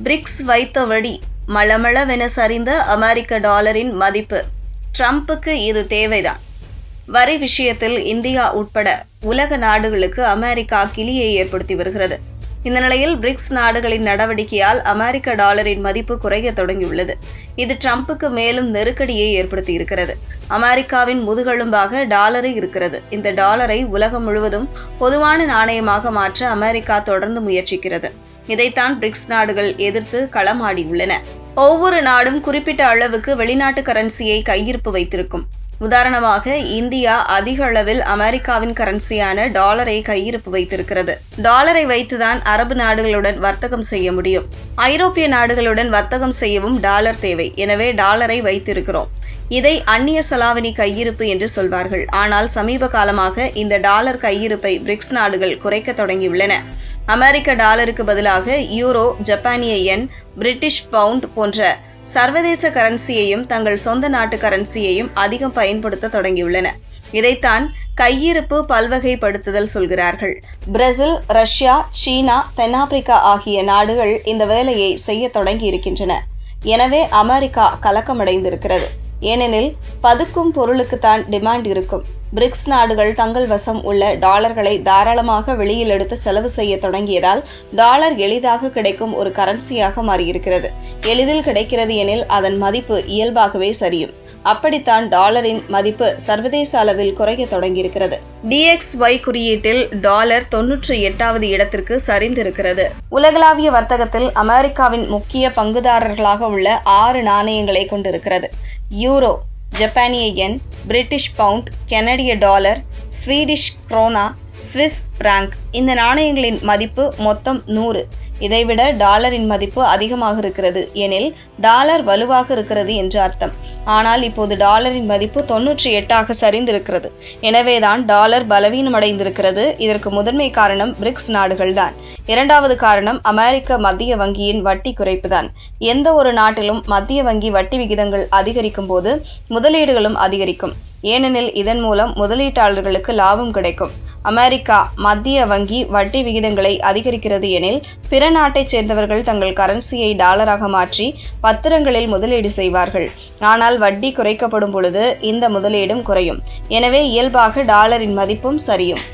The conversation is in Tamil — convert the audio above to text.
பிரிக்ஸ் வைத்த வெடி மளமளவென சரிந்த அமெரிக்க டாலரின் மதிப்பு. ட்ரம்புக்கு இது தேவைதான். வரி விஷயத்தில் இந்தியா உட்பட உலக நாடுகளுக்கு அமெரிக்கா கிளியை ஏற்படுத்தி வருகிறது. இந்த நிலையில் பிரிக்ஸ் நாடுகளின் நடவடிக்கையால் அமெரிக்க டாலரின் மதிப்பு குறைய தொடங்கியுள்ளது. இது ட்ரம்புக்கு மேலும் நெருக்கடியை ஏற்படுத்தியிருக்கிறது. அமெரிக்காவின் முதுகெலும்பாக டாலரை இருக்கிறது. இந்த டாலரை உலகம் முழுவதும் பொதுவான நாணயமாக மாற்ற அமெரிக்கா தொடர்ந்து முயற்சிக்கிறது. இதைத்தான் பிரிக்ஸ் நாடுகள் எதிர்த்து களமாடியுள்ளன. ஒவ்வொரு நாடும் குறிப்பிட்ட அளவுக்கு வெளிநாட்டு கரன்சியை கையிருப்பு வைத்திருக்கும். உதாரணமாக இந்தியா அதிக அளவில் அமெரிக்காவின் கரன்சியான டாலரை கையிருப்பு வைத்திருக்கிறது. டாலரை வைத்துதான் அரபு நாடுகளுடன் வர்த்தகம் செய்ய முடியும். ஐரோப்பிய நாடுகளுடன் வர்த்தகம் செய்யவும் டாலர் தேவை. எனவே டாலரை வைத்திருக்கிறோம். இதை அந்நிய செலாவணி கையிருப்பு என்று சொல்வார்கள். ஆனால் சமீப காலமாக இந்த டாலர் கையிருப்பை பிரிக்ஸ் நாடுகள் குறைக்க தொடங்கியுள்ளன. அமெரிக்க டாலருக்கு பதிலாக யூரோ, ஜப்பானிய யென், பிரிட்டிஷ் பவுண்ட் போன்ற சர்வதேச கரன்சியையும் தங்கள் சொந்த நாட்டு கரன்சியையும் அதிகம் பயன்படுத்த தொடங்கியுள்ளன. இதைத்தான் கையிருப்பு பல்வகைப்படுத்துதல் சொல்கிறார்கள். பிரேசில், ரஷ்யா, சீனா, தென்னாப்பிரிக்கா ஆகிய நாடுகள் இந்த வேலையை செய்ய தொடங்கி இருக்கின்றன. எனவே அமெரிக்கா கலக்கமடைந்திருக்கிறது. ஏனெனில் பதுக்கும் பொருளுக்குத்தான் டிமாண்ட் இருக்கும். பிரிக்ஸ் நாடுகள் தங்கள் வசம் உள்ள டாலர்களை தாராளமாக வெளியில் எடுத்து செலவு செய்ய தொடங்கியதால் டாலர் எளிதாக கிடைக்கும் ஒரு கரன்சியாக மாறியிருக்கிறது. எளிதில் கிடைக்கிறது எனில் அதன் மதிப்பு இயல்பாகவே சரியும். அப்படித்தான் டாலரின் மதிப்பு சர்வதேச அளவில் குறைய தொடங்கியிருக்கிறது. DXY குறியீட்டில் டாலர் 98வது இடத்திற்கு சரிந்திருக்கிறது. உலகளாவிய வர்த்தகத்தில் அமெரிக்காவின் முக்கிய பங்குதாரர்களாக உள்ள 6 நாணயங்களை கொண்டிருக்கிறது. யூரோ, ஜப்பானிய யென், பிரிட்டிஷ் பவுண்ட், கனடிய dollar, Swedish krona, Swiss franc. இந்த நாணயங்களின் மதிப்பு மொத்தம் 100. இதைவிட டாலரின் மதிப்பு அதிகமாக இருக்கிறது எனில் டாலர் வலுவாக இருக்கிறது என்று அர்த்தம். ஆனால் இப்போது டாலரின் மதிப்பு 98ஆக சரிந்திருக்கிறது. எனவேதான் டாலர் பலவீனமடைந்திருக்கிறது. இதற்கு முதன்மை காரணம் பிரிக்ஸ் நாடுகள்தான். இரண்டாவது காரணம் அமெரிக்க மத்திய வங்கியின் வட்டி குறைப்புதான். எந்த ஒரு நாட்டிலும் மத்திய வங்கி வட்டி விகிதங்கள் அதிகரிக்கும் போது முதலீடுகளும் அதிகரிக்கும். ஏனெனில் இதன் மூலம் முதலீட்டாளர்களுக்கு லாபம் கிடைக்கும். அமெரிக்கா மத்திய வங்கி வட்டி விகிதங்களை அதிகரிக்கிறது எனில் பிற நாட்டைச் சேர்ந்தவர்கள் தங்கள் கரன்சியை டாலராக மாற்றி பத்திரங்களில் முதலீடு செய்வார்கள். ஆனால் வட்டி குறைக்கப்படும் பொழுது இந்த முதலீடும் குறையும். எனவே இயல்பாக டாலரின் மதிப்பும் சரியும்.